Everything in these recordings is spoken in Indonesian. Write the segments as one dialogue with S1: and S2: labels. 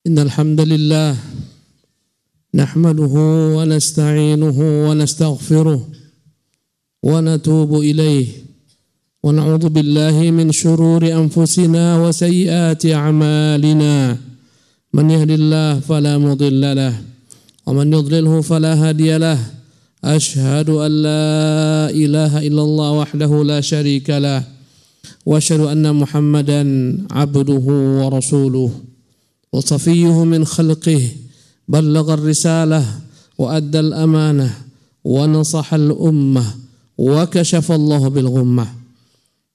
S1: إن الحمد لله نحمده ونستعينه ونستغفره ونتوب إليه ونعوذ بالله من شرور أنفسنا وسيئات أعمالنا من يهد الله فلا مضل له ومن يضلله فلا هادي له أشهد أن لا إله إلا الله وحده لا شريك له وأشهد أن محمدا عبده ورسوله وصفيه من خلقه بلغ الرسالة وأدى الأمانة ونصح الأمة وكشف الله بالغمة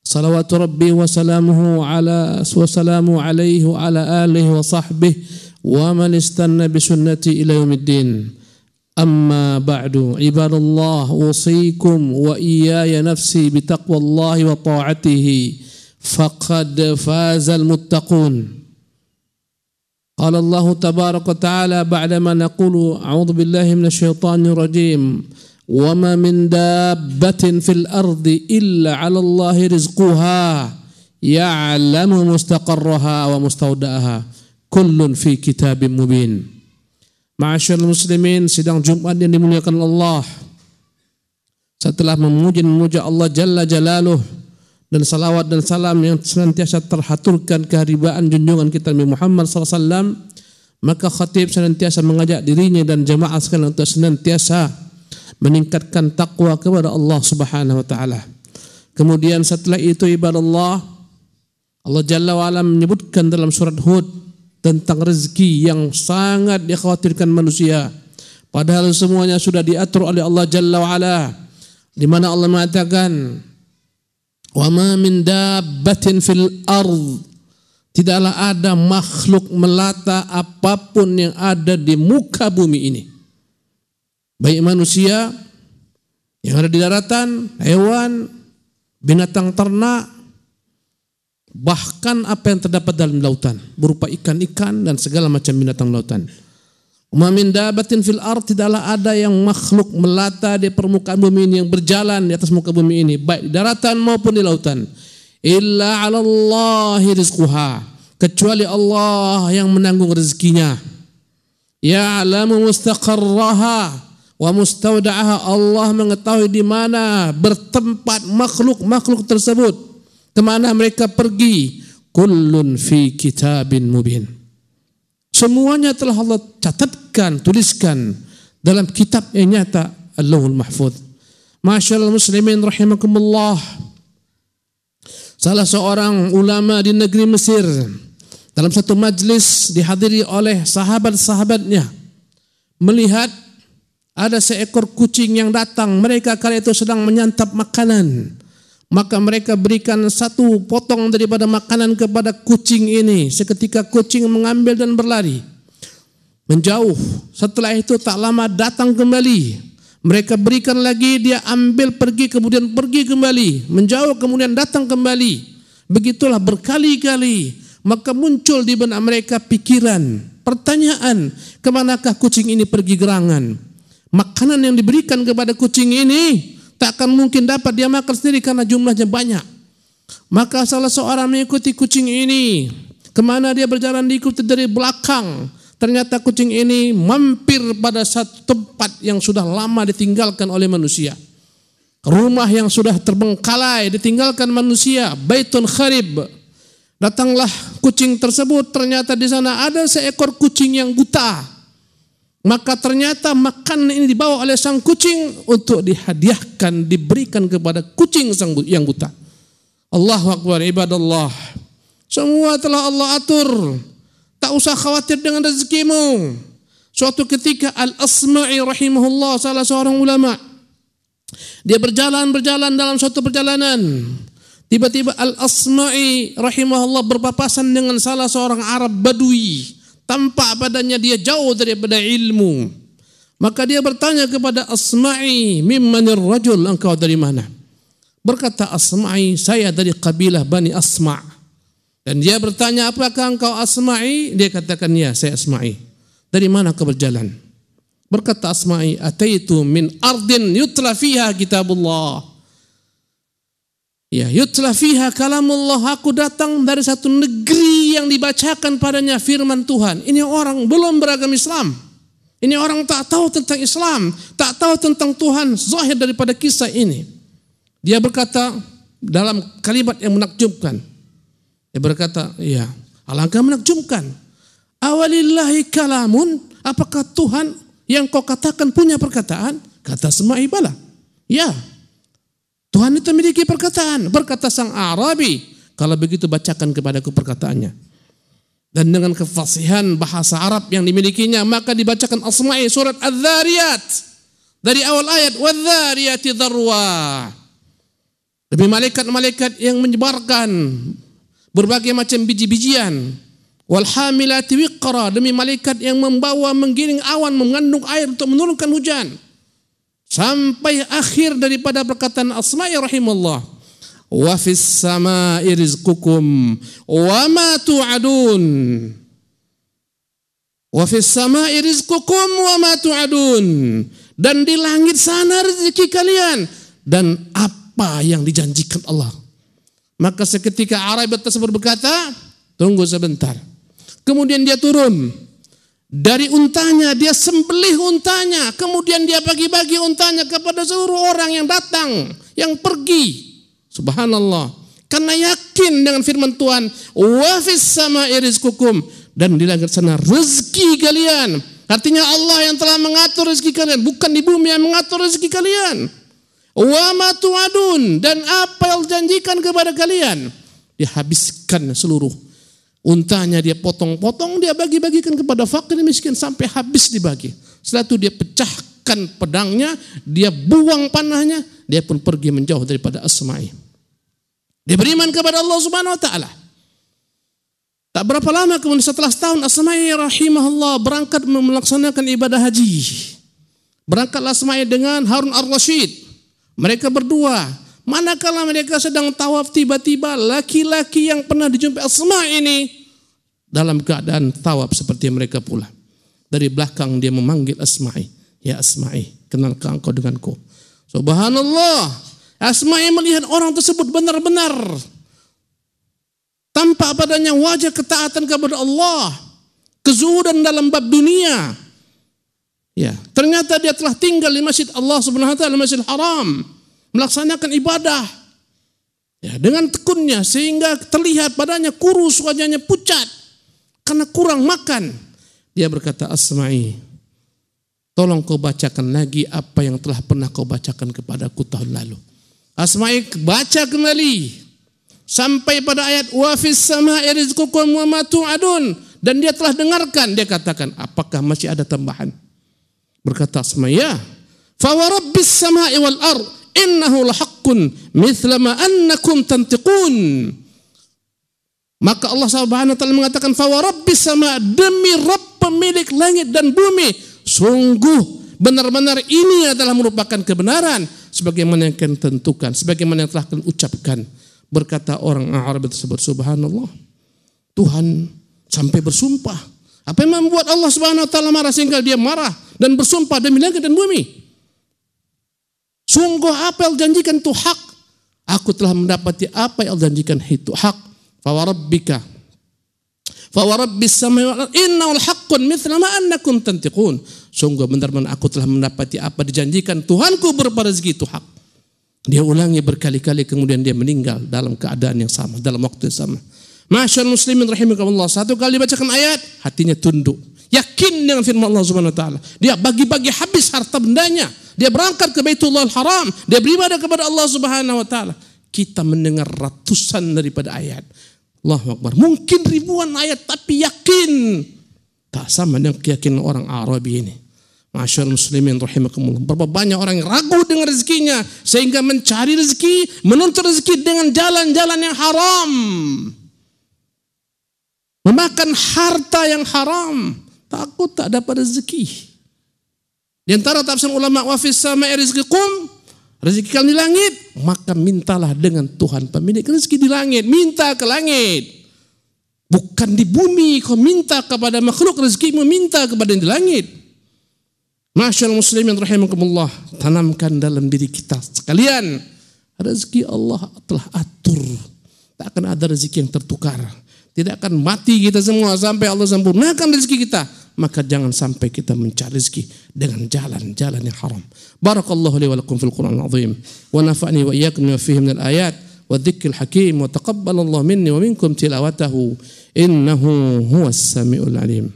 S1: صلوات ربي وسلامه عليه وعلى آله وصحبه ومن استنى بسنته إلى يوم الدين أما بعد عباد الله أوصيكم وإياي نفسي بتقوى الله وطاعته فقد فاز المتقون قال الله تبارك وتعالى بعدما نقول أعوذ بالله من الشيطان الرجيم وما من دابة في الأرض إلا على الله رزقها يعلم مستقرها ومستودعها كل في كتاب مبين. Ma'asyiral muslimin, sidang Jumat yang dimuliakan Allah, setelah memuja Allah Jalla Jalaluh dan salawat dan salam yang senantiasa terhaturkan kehadiran junjungan kita Nabi Muhammad SAW, maka khatib senantiasa mengajak dirinya dan jamaah sekalian untuk senantiasa meningkatkan takwa kepada Allah Subhanahu wa taala. Kemudian setelah itu ibadallah, Allah Jalla wa Ala menyebutkan dalam surat Hud tentang rezeki yang sangat dikhawatirkan manusia, padahal semuanya sudah diatur oleh Allah Jalla wa Ala, di mana Allah mengatakan wa ma min dabbatin fil ard, tidaklah ada makhluk melata apapun yang ada di muka bumi ini, baik manusia yang ada di daratan, hewan, binatang ternak, bahkan apa yang terdapat dalam lautan berupa ikan-ikan dan segala macam binatang lautan. Wa min dabbatin fil ard, tidaklah ada yang makhluk melata di permukaan bumi ini, yang berjalan di atas muka bumi ini, baik di daratan maupun di lautan, illa 'ala Allahi rizquha, kecuali Allah yang menanggung rezekinya. Ya'lamu mustaqarraha wa mustawda'aha, Allah mengetahui di mana bertempat makhluk-makhluk tersebut, kemana mereka pergi. Kullun fi kitabin mubin, semuanya telah Allah catatkan, tuliskan dalam kitab yang nyata, Allahul Mahfuz. Masyaallah muslimin rahimakumullah, salah seorang ulama di negeri Mesir dalam satu majlis dihadiri oleh sahabat-sahabatnya, melihat ada seekor kucing yang datang. Mereka kala itu sedang menyantap makanan. Maka mereka berikan satu potong daripada makanan kepada kucing ini. Seketika kucing mengambil dan berlari menjauh. Setelah itu tak lama datang kembali. Mereka berikan lagi, dia ambil pergi, kemudian pergi kembali, menjauh, kemudian datang kembali. Begitulah berkali-kali. Maka muncul di benak mereka pikiran, pertanyaan, kemanakah kucing ini pergi gerangan? Makanan yang diberikan kepada kucing ini tak akan mungkin dapat dia makan sendiri karena jumlahnya banyak. Maka salah seorang mengikuti kucing ini. Kemana dia berjalan, diikuti dari belakang. Ternyata kucing ini mampir pada satu tempat yang sudah lama ditinggalkan oleh manusia. Rumah yang sudah terbengkalai ditinggalkan manusia, baitun kharib. Datanglah kucing tersebut, ternyata di sana ada seekor kucing yang buta. Maka ternyata makanan ini dibawa oleh sang kucing untuk dihadiahkan, diberikan kepada kucing yang buta. Allahu Akbar ibadallah. Semua telah Allah atur. Tak usah khawatir dengan rezekimu. Suatu ketika Al-Asma'i rahimahullah, salah seorang ulama, dia berjalan dalam suatu perjalanan. Tiba-tiba Al-Asma'i rahimahullah berpapasan dengan salah seorang Arab Badui. Tampak badannya dia jauh daripada ilmu. Maka dia bertanya kepada Asma'i, mimmanir rajul, engkau dari mana? Berkata Asma'i, saya dari kabilah Bani Asma'. Dan dia bertanya, apakah engkau Asma'i? Dia katakan, ya, saya Asma'i. Dari mana kau berjalan? Berkata Asma'i, ataitu min ardin yutla fiha kitabullah. Ya, yutla fiha kalamullah, aku datang dari satu negeri lagi yang dibacakan padanya firman Tuhan. Ini orang belum beragama Islam. Ini orang tak tahu tentang Islam, tak tahu tentang Tuhan zahir daripada kisah ini. Dia berkata dalam kalimat yang menakjubkan. Dia berkata, ya, alangkah menakjubkan. Awalillahi kalamun, apakah Tuhan yang kau katakan punya perkataan? Kata Asma'i, bala. Ya, Tuhan itu memiliki perkataan. Berkata sang Arabi, kalau begitu bacakan kepadaku perkataannya. Dan dengan kefasihan bahasa Arab yang dimilikinya, maka dibacakan Asma'i surat Adz-Dzariyat. Dari awal ayat, Wadz-Dzariyati dzarwa. Demi malaikat-malaikat yang menyebarkan berbagai macam biji-bijian. Walhamilati wiqra, demi malaikat yang membawa menggiring awan, mengandung air untuk menurunkan hujan. Sampai akhir daripada perkataan Asma'i rahimahullah. Wa fis samaa'i rizqukum wa ma tu'adun. Wa fis samaa'i rizqukum wa ma tu'adun. Dan di langit sana rezeki kalian dan apa yang dijanjikan Allah. Maka seketika Arabi tersebut berkata, tunggu sebentar. Kemudian dia turun dari untanya, dia sembelih untanya, kemudian dia bagi-bagi untanya kepada seluruh orang yang datang, yang pergi. Subhanallah, karena yakin dengan firman Tuhan, wa fis samaa'i rizqukum, dan di langit sana rezeki kalian. Artinya Allah yang telah mengatur rezeki kalian, bukan di bumi yang mengatur rezeki kalian. Wa ma tu'adun, dan apa yang dijanjikan kepada kalian. Dihabiskan seluruh untanya, dia potong-potong, dia bagi-bagikan kepada fakir miskin sampai habis dibagi. Setelah itu dia pecahkan pedangnya, dia buang panahnya, dia pun pergi menjauh daripada Asma'i. Dia beriman kepada Allah Subhanahu wa taala. Tak berapa lama kemudian setelah setahun Asma'i rahimahullah berangkat melaksanakan ibadah haji. Berangkatlah Asma'i dengan Harun ar-Rasyid. Mereka berdua. Manakala mereka sedang tawaf, tiba-tiba laki-laki yang pernah dijumpai Asma'i ini dalam keadaan tawaf seperti mereka pula. Dari belakang dia memanggil Asma'i. Ya Asma'i, kenalkah engkau denganku? Subhanallah. Asma'i melihat orang tersebut benar-benar tampak padanya wajah ketaatan kepada Allah, kezuhudan dalam bab dunia. Ya, ternyata dia telah tinggal di masjid Allah Subhanahu wa taala, Masjidil Haram, melaksanakan ibadah. Ya, dengan tekunnya sehingga terlihat padanya kurus, wajahnya pucat karena kurang makan. Dia berkata, Asma'i, tolong kau bacakan lagi apa yang telah pernah kau bacakan kepadaku tahun lalu. Asma'i baca kembali sampai pada ayat wa fis samaa'i rizqukum wa ma tu'adun, dan dia telah dengarkan. Dia katakan, apakah masih ada tambahan? Berkata Asma'i, ya, fa wa rabbis samaa'i wal ard innahu lahaqqun mithla ma annakum tantiqun. Maka Allah Subhanahu wa taala mengatakan, fa wa rabbis sama', demi Rabb pemilik langit dan bumi, sungguh benar-benar ini adalah merupakan kebenaran sebagaimana yang kalian tentukan, sebagaimana yang telah kalian ucapkan. Berkata orang Arab tersebut, subhanallah, Tuhan sampai bersumpah. Apa yang membuat Allah Subhanahu wa taala marah sehingga dia marah dan bersumpah demi langit dan bumi? Sungguh apa yang dijanjikan itu hak. Aku telah mendapati apa yang dijanjikan itu hak. Fa wa rabbis samaa'i wal ardi innahu haqqun mithla ma annakum tantiqun. Sungguh benar-benar aku telah mendapati apa dijanjikan Tuhanku berupa rezeki itu hak. Dia ulangi berkali-kali, kemudian dia meninggal dalam keadaan yang sama, dalam waktu yang sama. Masyaallah muslimin rahimakumullah, satu kali bacakan ayat, hatinya tunduk, yakin dengan firman Allah Subhanahu wa taala. Dia bagi-bagi habis harta bendanya. Dia berangkat ke Baitullahil Haram, dia beribadah kepada Allah Subhanahu wa taala. Kita mendengar ratusan daripada ayat. Allahu Akbar. Mungkin ribuan ayat, tapi yakin. Tak sama dengan keyakinan orang Arabi ini. Masyaallah muslimin rahimakumullah. Berapa banyak orang yang ragu dengan rezekinya sehingga mencari rezeki, menuntut rezeki dengan jalan-jalan yang haram. Memakan harta yang haram, takut tak dapat rezeki. Di antara tafsir ulama, wa fis samaa'i rizqikum, rezeki kalian di langit, maka mintalah dengan Tuhan pemilik rezeki di langit. Minta ke langit. Bukan di bumi kau minta kepada makhluk rezekimu, minta kepada yang di langit. Masyaallah muslimin rahimakumullah, tanamkan dalam diri kita sekalian, rezeki Allah telah atur. Tak akan ada rezeki yang tertukar. Tidak akan mati kita semua sampai Allah sempurnakan rezeki kita. Maka jangan sampai kita mencari rezeki dengan jalan-jalan yang haram. Barakallahu li wa lakum fil Qur'anil azim. Wa nafa'ni wa iyyakum bima fihi minal ayat wa dzikril hakim wa taqabbalallahu minni wa minkum tilawatahu innahu huwas samiul alim.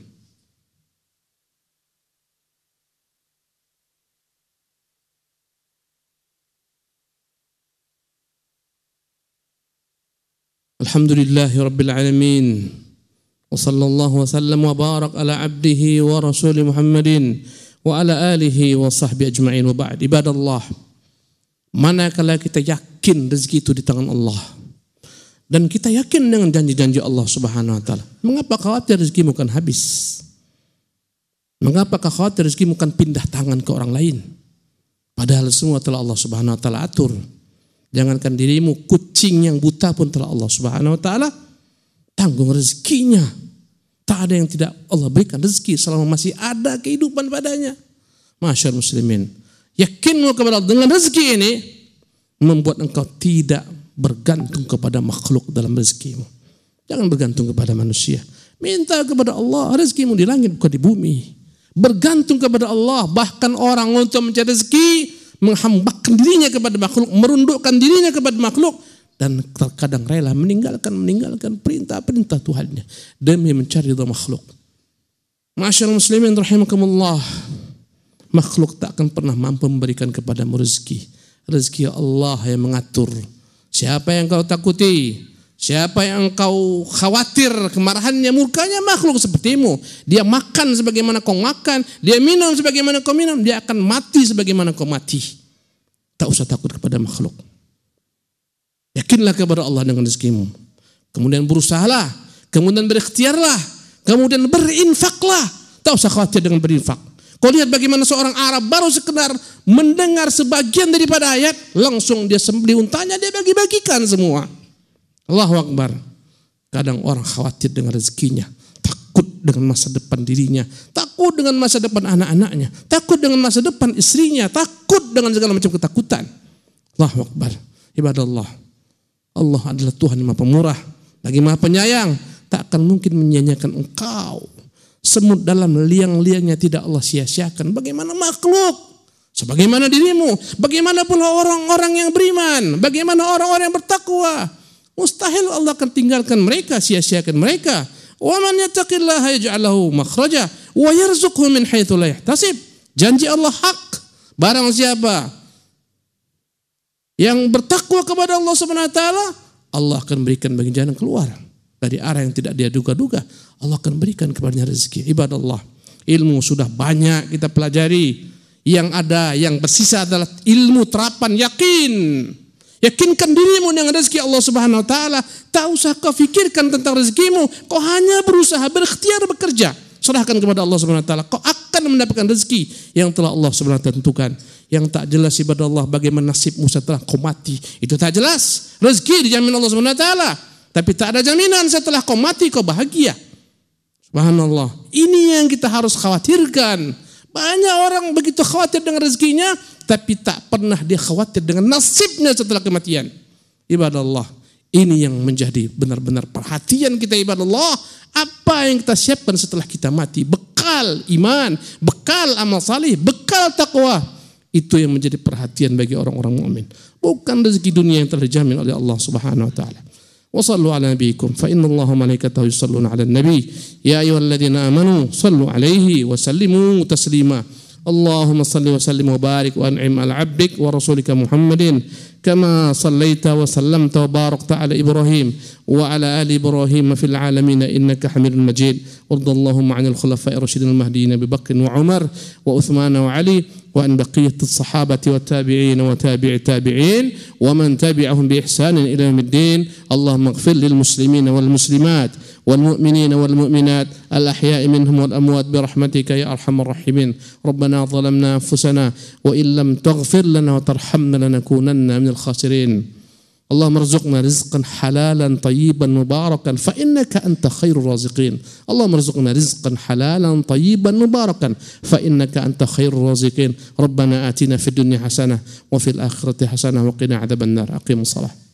S1: Alhamdulillahi Rabbil Alamin. Wa sallallahu wa sallam wa barak ala abdihi wa rasuli Muhammadin wa ala alihi wa sahbihi ajma'in wa ba'd. Ibadallah, manakala kita yakin rezeki itu di tangan Allah dan kita yakin dengan janji-janji Allah Subhanahu wa taala, mengapa khawatir rezeki bukan habis? Mengapa khawatir rezeki bukan pindah tangan ke orang lain? Padahal semua telah Allah Subhanahu wa taala atur. Jangankan dirimu, kucing yang buta pun telah Allah Subhanahu wa taala tanggung rezekinya. Tak ada yang tidak Allah berikan rezeki selama masih ada kehidupan padanya. Masyaallah muslimin, yakinmu kepada Allah dengan rezeki ini membuat engkau tidak bergantung kepada makhluk dalam rezekimu. Jangan bergantung kepada manusia. Minta kepada Allah rezekimu di langit bukan di bumi. Bergantung kepada Allah, bahkan orang untuk mencari rezeki menghambakan dirinya kepada makhluk, merundukkan dirinya kepada makhluk, dan terkadang rela meninggalkan perintah-perintah Tuhannya demi mencari ridha makhluk. Masyaallah muslimin rahimakumullah, makhluk tak akan pernah mampu memberikan kepadamu rezeki. Rezeki Allah yang mengatur. Siapa yang kau takuti, siapa yang kau khawatir kemarahannya, murkanya, makhluk sepertimu. Dia makan sebagaimana kau makan, dia minum sebagaimana kau minum, dia akan mati sebagaimana kau mati. Tak usah takut kepada makhluk. Yakinlah kepada Allah dengan rezekimu. Kemudian berusahalah, kemudian berikhtiarlah, kemudian berinfaklah. Tak usah khawatir dengan berinfak. Kau lihat bagaimana seorang Arab baru sekedar mendengar sebagian daripada ayat, langsung dia sembelih untanya, dia bagi-bagikan semua. Allahu Akbar. Kadang orang khawatir dengan rezekinya, takut dengan masa depan dirinya, takut dengan masa depan anak-anaknya, takut dengan masa depan istrinya, takut dengan segala macam ketakutan. Allahu Akbar. Ibadallah, Allah adalah Tuhan yang Maha Pemurah, lagi Maha Penyayang. Tak akan mungkin menyia-nyiakan engkau. Semut dalam liang-liangnya tidak Allah sia-siakan. Bagaimana makhluk? Sebagaimana dirimu, bagaimana pula orang-orang yang beriman, bagaimana orang-orang yang bertakwa. Mustahil Allah akan tinggalkan mereka, sia-siakan mereka. Wa man yattaqillaha yaj'al lahu makhraja wa yarzuqhu min haitsu la yahtasib. Janji Allah hak. Barang siapa yang bertakwa kepada Allah Subhanahu wa taala, Allah akan berikan bagi jalan keluar dari arah yang tidak dia duga-duga. Allah akan berikan kepadanya rezeki. Ibadallah, ilmu sudah banyak kita pelajari. Yang ada, yang bersisa adalah ilmu terapan yakin. Yakinkan dirimu dengan rezeki Allah Subhanahu wa taala. Tak usah kau fikirkan tentang rezekimu. Kau hanya berusaha, berikhtiar, bekerja. Serahkan kepada Allah Subhanahu wa taala. Kau akan mendapatkan rezeki yang telah Allah Subhanahu wa taala tentukan. Yang tak jelas ibadah Allah bagaimana nasibmu setelah kau mati. Itu tak jelas. Rezeki dijamin Allah Subhanahu wa taala. Tapi tak ada jaminan setelah kau mati kau bahagia. Subhanallah. Ini yang kita harus khawatirkan. Banyak orang begitu khawatir dengan rezekinya, tapi tak pernah dia khawatir dengan nasibnya setelah kematian. Ibadah Allah, ini yang menjadi benar-benar perhatian kita. Ibadah Allah, apa yang kita siapkan setelah kita mati? Bekal iman, bekal amal salih, bekal takwa. Itu yang menjadi perhatian bagi orang-orang mukmin. Bukan rezeki dunia yang telah dijamin oleh Allah Subhanahu wa taala. Wa sallu ala nabiyikum fa inna Allaha malaikatahu yusalluna 'alan nabi ya ayyuhalladzina amanu sallu 'alaihi wa sallimu taslima. Allahumma salli wa sallim wa barik wa an'im ala 'abdik wa rasulika Muhammadin kama sallaita wa sallamta wa barakta ala Ibrahim wa ala ali Ibrahim fil 'alamin innaka Hamidum Majid. Wardallahumma 'anil khulafa'ir rasyidin al-mahdiyyin Abi Bakr wa Umar wa Uthman wa Ali وأن بقية الصحابة والتابعين وتابع التابعين ومن تبعهم بإحسان إلى يوم الدين. اللهم اغفر للمسلمين والمسلمات والمؤمنين والمؤمنات الأحياء منهم والأموات برحمتك يا أرحم الراحمين. ربنا ظلمنا أنفسنا وإن لم تغفر لنا وترحمنا لنكونن من الخاسرين. اللهم ارزقنا رزقا حلالا طيبا مباركا فإنك أنت خير الرازقين. اللهم ارزقنا رزقا حلالا طيبا مباركا فإنك أنت خير الرازقين. ربنا آتنا في الدنيا حسنة وفي الآخرة حسنة وقنا عذاب النار. أقيموا الصلاة.